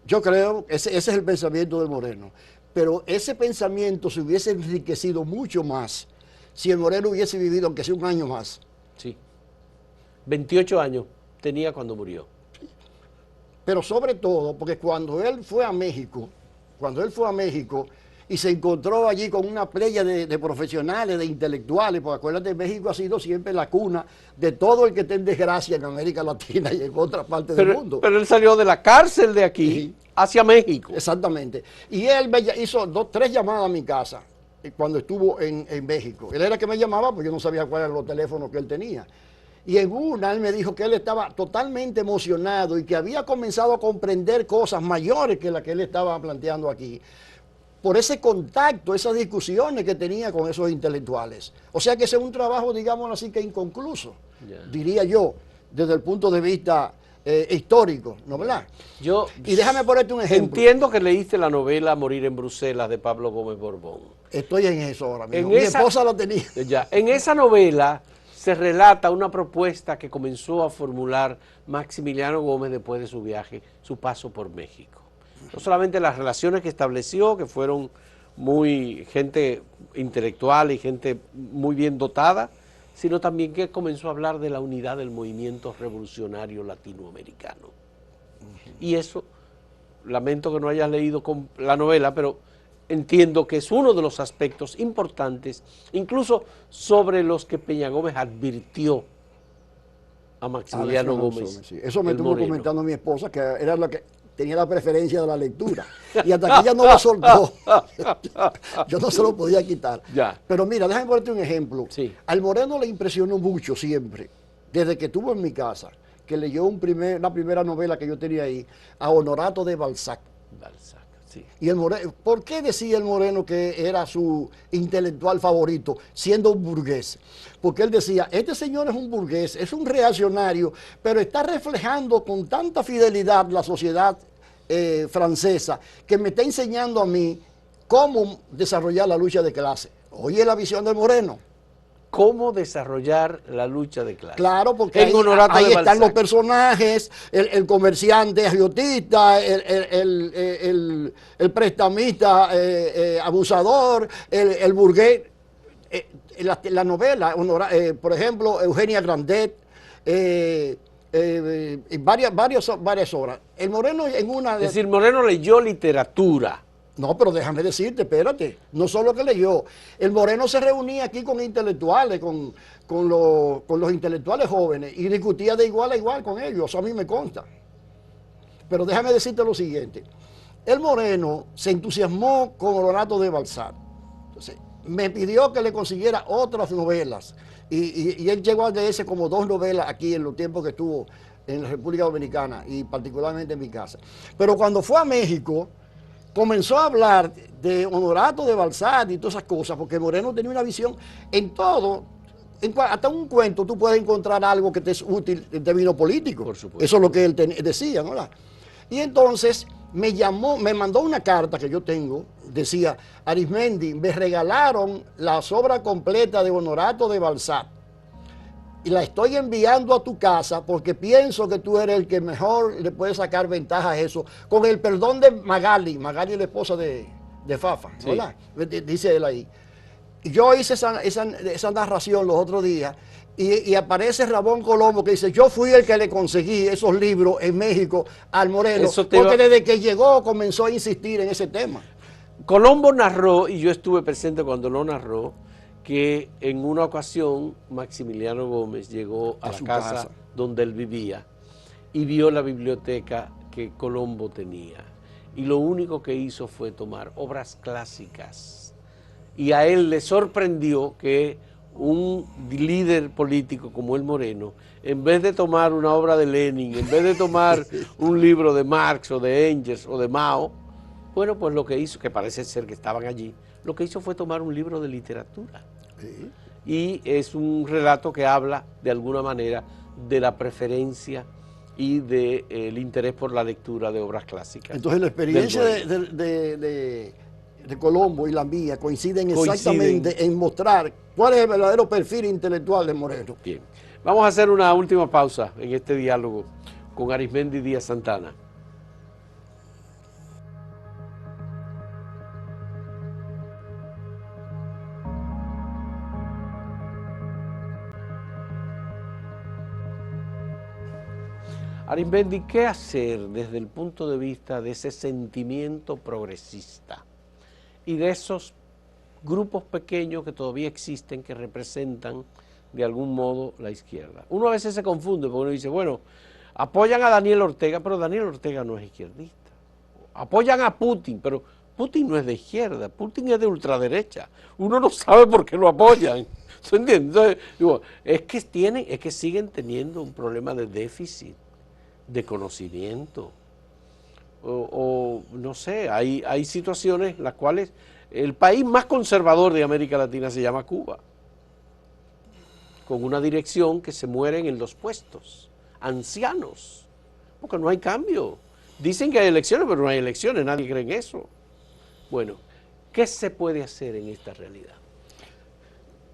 Yo creo que ese es el pensamiento del Moreno, pero ese pensamiento se hubiese enriquecido mucho más si el Moreno hubiese vivido aunque sea un año más. Sí, 28 años tenía cuando murió. Pero sobre todo, porque cuando él fue a México, y se encontró allí con una playa de profesionales, de intelectuales, porque acuérdate, México ha sido siempre la cuna de todo el que esté en desgracia en América Latina y en otras partes del mundo. Pero él salió de la cárcel de aquí hacia México. Exactamente. Y él hizo 3 llamadas a mi casa cuando estuvo en México. Él era el que me llamaba, porque yo no sabía cuáles eran los teléfonos que él tenía. Y en una él me dijo que él estaba totalmente emocionado y que había comenzado a comprender cosas mayores que las que él estaba planteando aquí, por ese contacto, esas discusiones que tenía con esos intelectuales. O sea que ese es un trabajo, digamos así, que inconcluso, diría yo, desde el punto de vista histórico, ¿no verdad? Y déjame ponerte un ejemplo. Entiendo que leíste la novela Morir en Bruselas de Pablo Gómez Borbón. Estoy en eso ahora mismo. Mi esposa lo tenía. En esa novela se relata una propuesta que comenzó a formular Maximiliano Gómez después de su viaje, su paso por México. No solamente las relaciones que estableció, que fueron gente intelectual y gente muy bien dotada, sino también que comenzó a hablar de la unidad del movimiento revolucionario latinoamericano. Y eso, lamento que no hayas leído la novela, pero entiendo que es uno de los aspectos importantes, incluso sobre los que Peña Gómez advirtió a Maximiliano Gómez. Sí. Eso me estuvo comentando mi esposa, que era la que tenía la preferencia de la lectura. Y hasta que ella no lo soltó, yo no se lo podía quitar. Pero mira, déjame ponerte un ejemplo. Sí. Al Moreno le impresionó mucho siempre, desde que estuvo en mi casa, que leyó la primera novela que yo tenía ahí, a Honorato de Balzac. Sí. Y el Moreno, ¿por qué decía el Moreno que era su intelectual favorito, siendo un burgués? Porque él decía, este señor es un burgués, es un reaccionario, pero está reflejando con tanta fidelidad la sociedad francesa, que me está enseñando a mí cómo desarrollar la lucha de clase. Oye la visión del Moreno. cómo desarrollar la lucha de clases. Claro, porque ahí están los personajes, el comerciante agiotista, el prestamista abusador, el burgués. La novela, por ejemplo, Eugenia Grandet, varias obras. El Moreno en una... Es decir, Moreno leyó literatura. No, pero déjame decirte, espérate, no solo que leyó. El Moreno se reunía aquí con intelectuales, con los intelectuales jóvenes y discutía de igual a igual con ellos, eso a mí me consta. Pero déjame decirte lo siguiente, el Moreno se entusiasmó con Honorato de Balzac. Entonces, me pidió que le consiguiera otras novelas y él llegó a leerse como 2 novelas aquí en los tiempos que estuvo en la República Dominicana y particularmente en mi casa. Pero cuando fue a México, comenzó a hablar de Honorato de Balzac y todas esas cosas, porque Moreno tenía una visión en todo, hasta un cuento tú puedes encontrar algo que te es útil en términos políticos. Por supuesto. Eso es lo que él decía, ¿no? Y entonces me mandó una carta que yo tengo, decía, Arismendi, me regalaron las obras completas de Honorato de Balzac y la estoy enviando a tu casa porque pienso que tú eres el que mejor le puede sacar ventaja a eso, con el perdón de Magali es la esposa de Fafa, sí. ¿Verdad? Dice él ahí. Yo hice esa narración los otros días y aparece Ramón Colombo que dice, yo fui el que le conseguí esos libros en México al Moreno, porque desde que llegó comenzó a insistir en ese tema. Colombo narró, y yo estuve presente cuando lo narró, que en una ocasión Maximiliano Gómez llegó a la casa donde él vivía y vio la biblioteca que Colombo tenía. Y lo único que hizo fue tomar obras clásicas. Y a él le sorprendió que un líder político como el Moreno, en vez de tomar una obra de Lenin, en vez de tomar un libro de Marx o de Engels o de Mao, bueno, pues lo que hizo, que parece ser que estaban allí, lo que hizo fue tomar un libro de literatura. Sí. Y es un relato que habla, de alguna manera, de la preferencia y del interés por la lectura de obras clásicas. Entonces la experiencia de Colombo y la mía coinciden exactamente en mostrar cuál es el verdadero perfil intelectual de Moreno. Bien, vamos a hacer una última pausa en este diálogo con Arismendi Díaz Santana. Arismendi, ¿qué hacer desde el punto de vista de ese sentimiento progresista y de esos grupos pequeños que todavía existen que representan de algún modo la izquierda? Uno a veces se confunde porque uno dice, bueno, apoyan a Daniel Ortega, pero Daniel Ortega no es izquierdista. Apoyan a Putin, pero Putin no es de izquierda, Putin es de ultraderecha. Uno no sabe por qué lo apoyan. ¿Se entiende? Entonces, digo, es que siguen teniendo un problema de déficit de conocimiento, o no sé, hay situaciones en las cuales el país más conservador de América Latina se llama Cuba, con una dirección que se mueren en los puestos, ancianos, porque no hay cambio. Dicen que hay elecciones, pero no hay elecciones, nadie cree en eso. Bueno, ¿qué se puede hacer en esta realidad?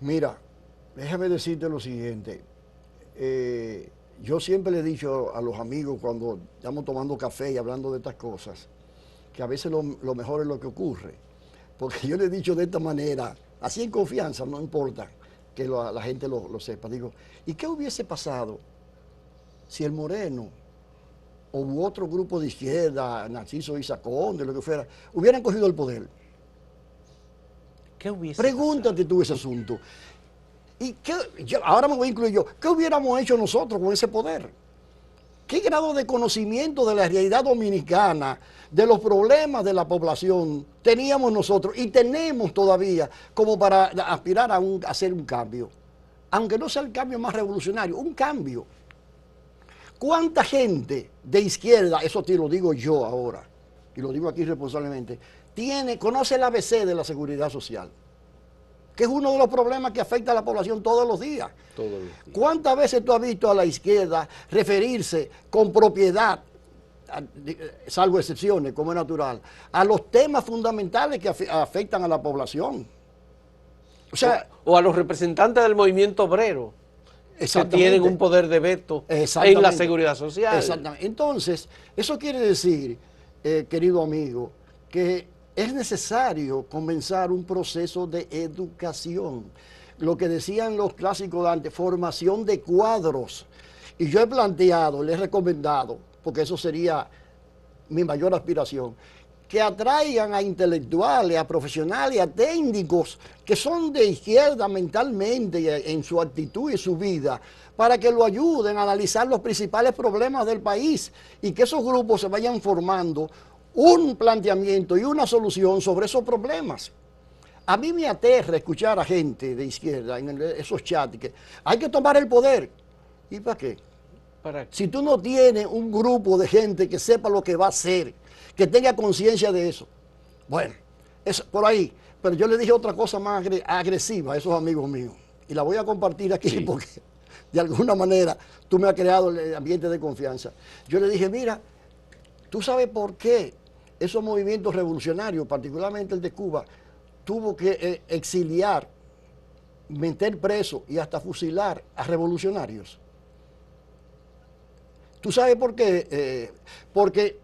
Mira, déjame decirte lo siguiente. Yo siempre le he dicho a los amigos cuando estamos tomando café y hablando de estas cosas, que a veces lo mejor es lo que ocurre. Porque yo le he dicho de esta manera, así en confianza, no importa que la gente lo sepa. Digo, ¿y qué hubiese pasado si el Moreno o otro grupo de izquierda, Narciso Isacón, de lo que fuera, hubieran cogido el poder? ¿Qué hubiese Pregúntate pasado? tú ese asunto. ¿Y ahora me voy a incluir yo, qué hubiéramos hecho nosotros con ese poder? ¿Qué grado de conocimiento de la realidad dominicana, de los problemas de la población teníamos nosotros y tenemos todavía como para aspirar a hacer un cambio? Aunque no sea el cambio más revolucionario, un cambio. ¿Cuánta gente de izquierda, eso te lo digo yo ahora, y lo digo aquí responsablemente, conoce el ABC de la seguridad social? Que es uno de los problemas que afecta a la población todos los días. ¿Cuántas veces tú has visto a la izquierda referirse con propiedad, salvo excepciones, como es natural, a los temas fundamentales que afectan a la población? O sea, o a los representantes del movimiento obrero, que tienen un poder de veto en la seguridad social. Exactamente. Entonces, eso quiere decir, querido amigo, que es necesario comenzar un proceso de educación. Lo que decían los clásicos de antes, formación de cuadros. Y yo he planteado, le he recomendado, porque eso sería mi mayor aspiración, que atraigan a intelectuales, a profesionales, a técnicos que son de izquierda mentalmente en su actitud y su vida, para que lo ayuden a analizar los principales problemas del país y que esos grupos se vayan formando un planteamiento y una solución sobre esos problemas. A mí me aterra escuchar a gente de izquierda en esos chats que hay que tomar el poder. ¿Y para qué? Si tú no tienes un grupo de gente que sepa lo que va a hacer, que tenga conciencia de eso. Bueno, es por ahí. Pero yo le dije otra cosa más agresiva a esos amigos míos. Y la voy a compartir aquí porque de alguna manera tú me has creado el ambiente de confianza. Yo le dije, mira, ¿tú sabes por qué esos movimientos revolucionarios, particularmente el de Cuba, tuvo que exiliar, meter preso y hasta fusilar a revolucionarios? ¿Tú sabes por qué? Porque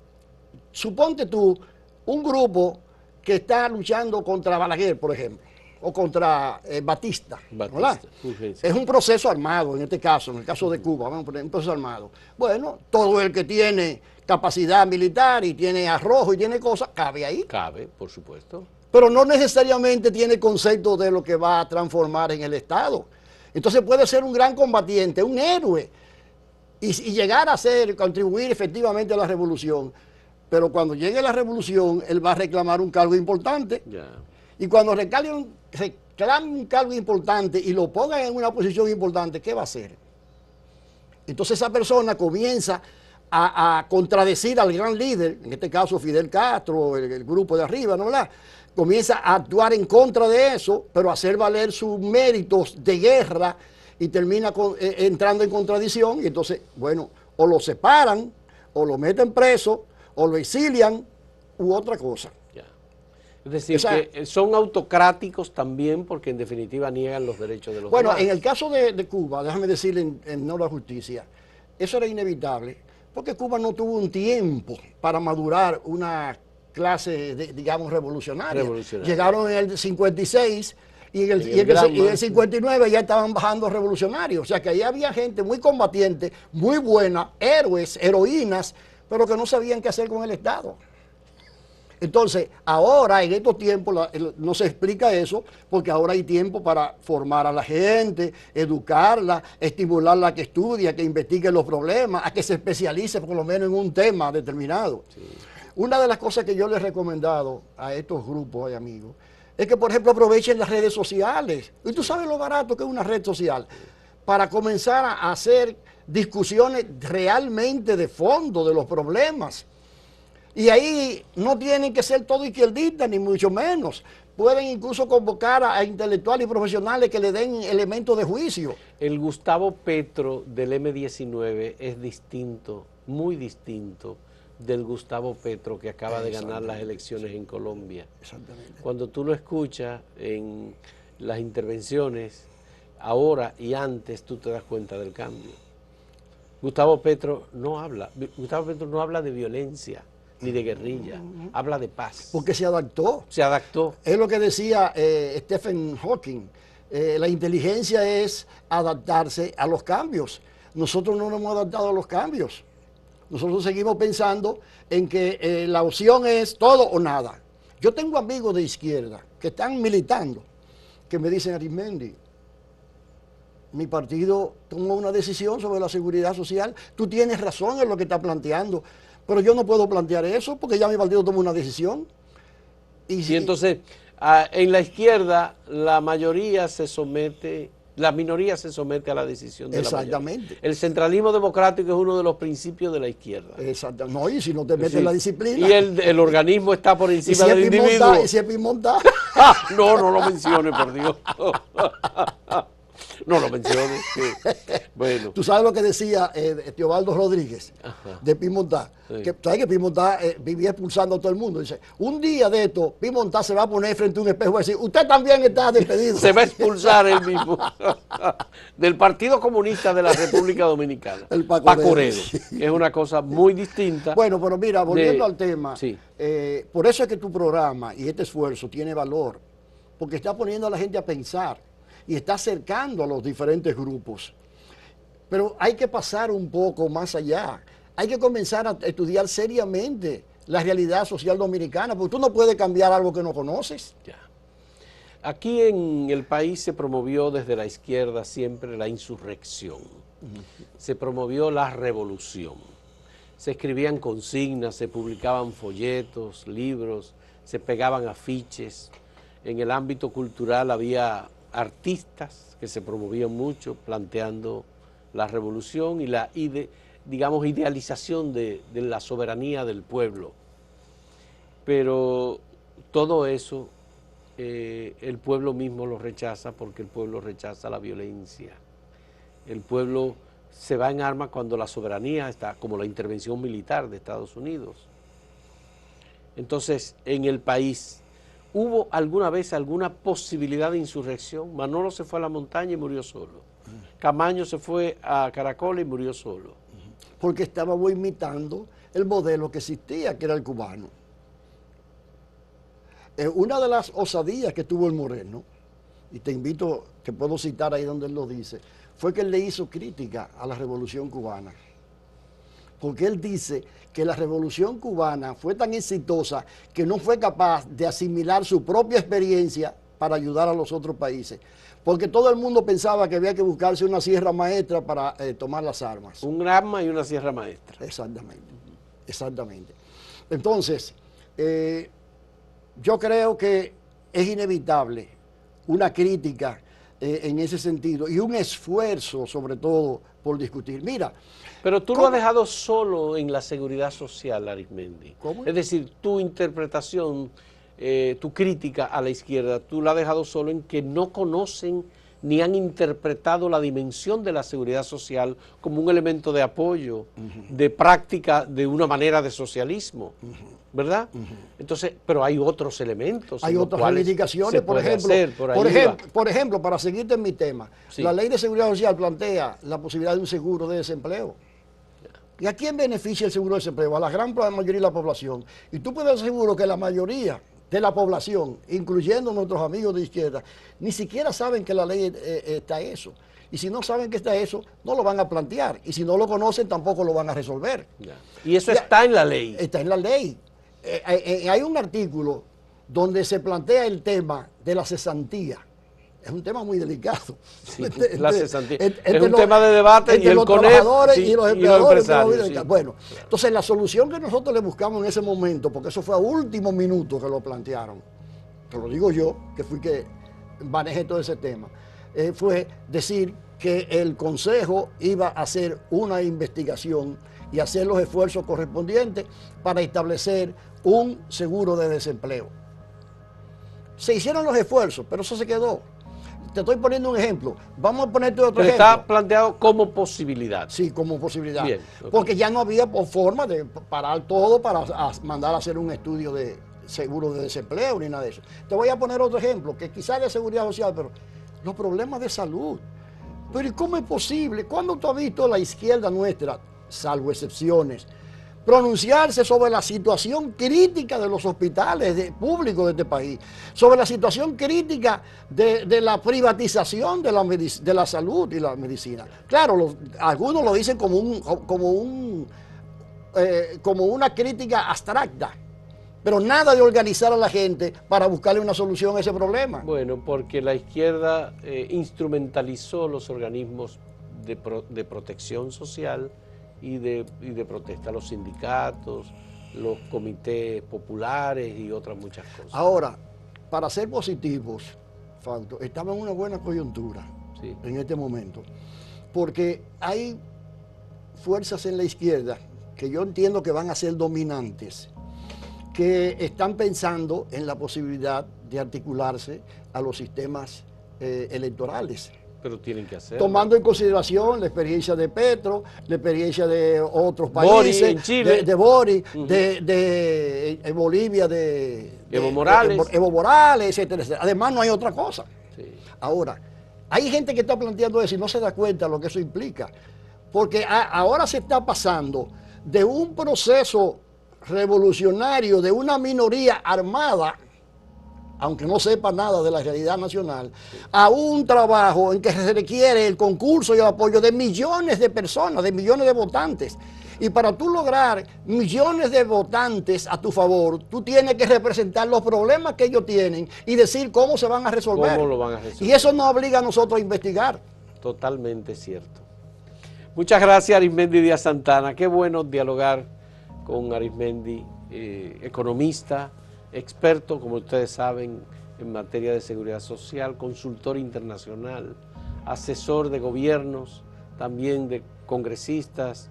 suponte tú un grupo que está luchando contra Balaguer, por ejemplo, o contra Batista, ¿verdad? Es un proceso armado en este caso, en el caso de Cuba, vamos a poner un proceso armado. Bueno, todo el que tiene capacidad militar y tiene arrojo y tiene cosas, cabe ahí. Cabe, por supuesto. Pero no necesariamente tiene concepto de lo que va a transformar en el Estado. Entonces puede ser un gran combatiente, un héroe, y llegar a contribuir efectivamente a la revolución. Pero cuando llegue la revolución, él va a reclamar un cargo importante. Y cuando reclame un cargo importante y lo pongan en una posición importante, ¿qué va a hacer? Entonces esa persona comienza a contradecir al gran líder, en este caso Fidel Castro, el grupo de arriba, ¿no? ¿Verdad? Comienza a actuar en contra de eso, pero a hacer valer sus méritos de guerra y termina entrando en contradicción. Y entonces, bueno, o lo separan, o lo meten preso, o lo exilian, u otra cosa. Es decir, que son autocráticos también porque en definitiva niegan los derechos de los demás. Bueno, en el caso de Cuba, déjame decirle en no la justicia, eso era inevitable, porque Cuba no tuvo un tiempo para madurar una clase, digamos, revolucionaria. Llegaron en el 56 y en el 59 ya estaban bajando revolucionarios. O sea que ahí había gente muy combatiente, muy buena, héroes, heroínas, pero que no sabían qué hacer con el Estado. Entonces, ahora, en estos tiempos, no se explica eso, porque ahora hay tiempo para formar a la gente, educarla, estimularla a que estudie, a que investigue los problemas, a que se especialice por lo menos en un tema determinado. Sí. Una de las cosas que yo les he recomendado a estos grupos y amigos es que, por ejemplo, aprovechen las redes sociales. Y tú sabes lo barato que es una red social, para comenzar a hacer discusiones realmente de fondo de los problemas. Y ahí no tienen que ser todos izquierdistas, ni mucho menos. Pueden incluso convocar a intelectuales y profesionales que le den elementos de juicio. El Gustavo Petro del M-19 es distinto, muy distinto del Gustavo Petro que acaba de ganar las elecciones en Colombia. Exactamente. Cuando tú lo escuchas en las intervenciones, ahora y antes, tú te das cuenta del cambio. Gustavo Petro no habla de violencia ni de guerrilla, habla de paz. Porque se adaptó. Se adaptó. Es lo que decía Stephen Hawking, la inteligencia es adaptarse a los cambios. Nosotros no nos hemos adaptado a los cambios. Nosotros seguimos pensando en que la opción es todo o nada. Yo tengo amigos de izquierda que están militando, que me dicen, Arismendi, mi partido tomó una decisión sobre la seguridad social, tú tienes razón en lo que estás planteando, pero yo no puedo plantear eso porque ya mi partido tomó una decisión. Y entonces, en la izquierda, la mayoría se somete, la minoría se somete a la decisión de la mayoría. Exactamente. El centralismo democrático es uno de los principios de la izquierda. Exactamente. No, y si no te metes en la disciplina. Y el organismo está por encima del individuo. ¿Y si es Pimonta? No lo mencione, por Dios. no lo menciones. Bueno. Tú sabes lo que decía Teobaldo Rodríguez, Ajá. de Pimontá. Sí. Que, ¿sabes que Pimontá vivía expulsando a todo el mundo? Dice, un día de esto, Pimontá se va a poner frente a un espejo y va a decir, usted también está despedido. Se va a expulsar él mismo del Partido Comunista de la República Dominicana. El Pacoredo. Sí. Es una cosa muy distinta. Bueno, pero mira, volviendo al tema, sí. Por eso es que tu programa y este esfuerzo tiene valor, porque está poniendo a la gente a pensar y está acercando a los diferentes grupos. Pero hay que pasar un poco más allá. Hay que comenzar a estudiar seriamente la realidad social dominicana, porque tú no puedes cambiar algo que no conoces. Ya. Aquí en el país se promovió desde la izquierda siempre la insurrección. Se promovió la revolución. Se escribían consignas, se publicaban folletos, libros, se pegaban afiches. En el ámbito cultural había artistas que se promovían mucho, planteando la revolución y la idealización de la soberanía del pueblo. Pero todo eso el pueblo mismo lo rechaza, porque el pueblo rechaza la violencia. El pueblo se va en armas cuando la soberanía está, como la intervención militar de Estados Unidos. Entonces, en el país, ¿hubo alguna vez alguna posibilidad de insurrección? Manolo se fue a la montaña y murió solo. Camaño se fue a Caracoles y murió solo. Porque estábamos imitando el modelo que existía, que era el cubano. Una de las osadías que tuvo el Moreno, y te invito, te puedo citar ahí donde él lo dice, fue que él le hizo crítica a la Revolución Cubana. Porque él dice que la Revolución Cubana fue tan exitosa que no fue capaz de asimilar su propia experiencia para ayudar a los otros países. Porque todo el mundo pensaba que había que buscarse una sierra maestra para tomar las armas. Un arma y una sierra maestra. Exactamente, exactamente. Entonces, yo creo que es inevitable una crítica en ese sentido y un esfuerzo sobre todo por discutir. Mira. Pero tú lo has dejado solo en la seguridad social, Arismendi. ¿Cómo? Es decir, tu interpretación, tu crítica a la izquierda, tú la has dejado solo en que no conocen ni han interpretado la dimensión de la seguridad social como un elemento de apoyo, de práctica de una manera de socialismo, ¿verdad? Entonces, pero hay otros elementos. Hay otras reivindicaciones, por ejemplo, para seguirte en mi tema, sí. La ley de seguridad social plantea la posibilidad de un seguro de desempleo. ¿Y a quién beneficia el seguro de desempleo? A la gran mayoría de la población. Y tú puedes estar seguro que la mayoría de la población, incluyendo nuestros amigos de izquierda, ni siquiera saben que la ley está eso. Y si no saben que está eso, no lo van a plantear. Y si no lo conocen, tampoco lo van a resolver. Ya. Y eso está en la ley. Está en la ley. Hay un artículo donde se plantea el tema de la cesantía. Es un tema muy delicado. Sí, la cesantía. Es un tema de debate y el CONEP y los empresarios. Sí. Bueno, claro. Entonces la solución que nosotros le buscamos en ese momento, porque eso fue a último minuto que lo plantearon, te lo digo yo, que fui que manejé todo ese tema, fue decir que el Consejo iba a hacer una investigación y hacer los esfuerzos correspondientes para establecer un seguro de desempleo. Se hicieron los esfuerzos, pero eso se quedó. Te estoy poniendo un ejemplo. Vamos a ponerte otro ejemplo. Está planteado como posibilidad. Sí, como posibilidad. Bien, okay. Porque ya no había forma de parar todo para mandar a hacer un estudio de seguro de desempleo ni nada de eso. Te voy a poner otro ejemplo, que quizás de seguridad social, pero los problemas de salud. Pero ¿y cómo es posible? ¿Cuándo tú has visto la izquierda nuestra, salvo excepciones, pronunciarse sobre la situación crítica de los hospitales públicos de este país, sobre la situación crítica de la privatización de la salud y la medicina? Claro, algunos lo dicen como una crítica abstracta, pero nada de organizar a la gente para buscarle una solución a ese problema. Bueno, porque la izquierda instrumentalizó los organismos de protección social y de protesta, los sindicatos, los comités populares y otras muchas cosas. Ahora, para ser positivos, Fausto, estamos en una buena coyuntura en este momento, porque hay fuerzas en la izquierda que yo entiendo que van a ser dominantes, que están pensando en la posibilidad de articularse a los sistemas electorales. Pero tienen que hacerlo. Tomando en consideración la experiencia de Petro, la experiencia de otros países, en Chile. de Boric, de Bolivia, de Evo Morales. Evo Morales, etcétera, etcétera. Además, no hay otra cosa. Sí. Ahora, hay gente que está planteando eso y no se da cuenta de lo que eso implica. Porque ahora se está pasando de un proceso revolucionario de una minoría armada, aunque no sepa nada de la realidad nacional, a un trabajo en que se requiere el concurso y el apoyo de millones de personas, de millones de votantes. Y para tú lograr millones de votantes a tu favor, tú tienes que representar los problemas que ellos tienen y decir cómo se van a resolver. ¿Cómo lo van a resolver? Y eso nos obliga a nosotros a investigar. Totalmente cierto. Muchas gracias, Arismendi Díaz Santana. Qué bueno dialogar con Arismendi, economista, experto, como ustedes saben, en materia de seguridad social, consultor internacional, asesor de gobiernos, también de congresistas,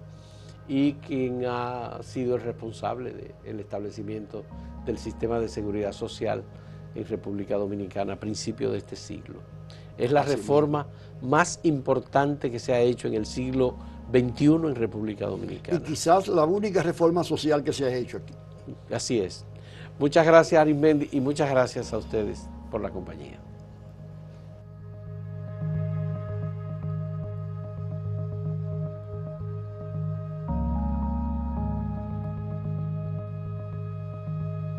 y quien ha sido el responsable del establecimiento del sistema de seguridad social en República Dominicana a principios de este siglo. Es la reforma más importante que se ha hecho en el siglo XXI en República Dominicana. Y quizás la única reforma social que se ha hecho aquí. Así es. Muchas gracias, Arismendi, y muchas gracias a ustedes por la compañía.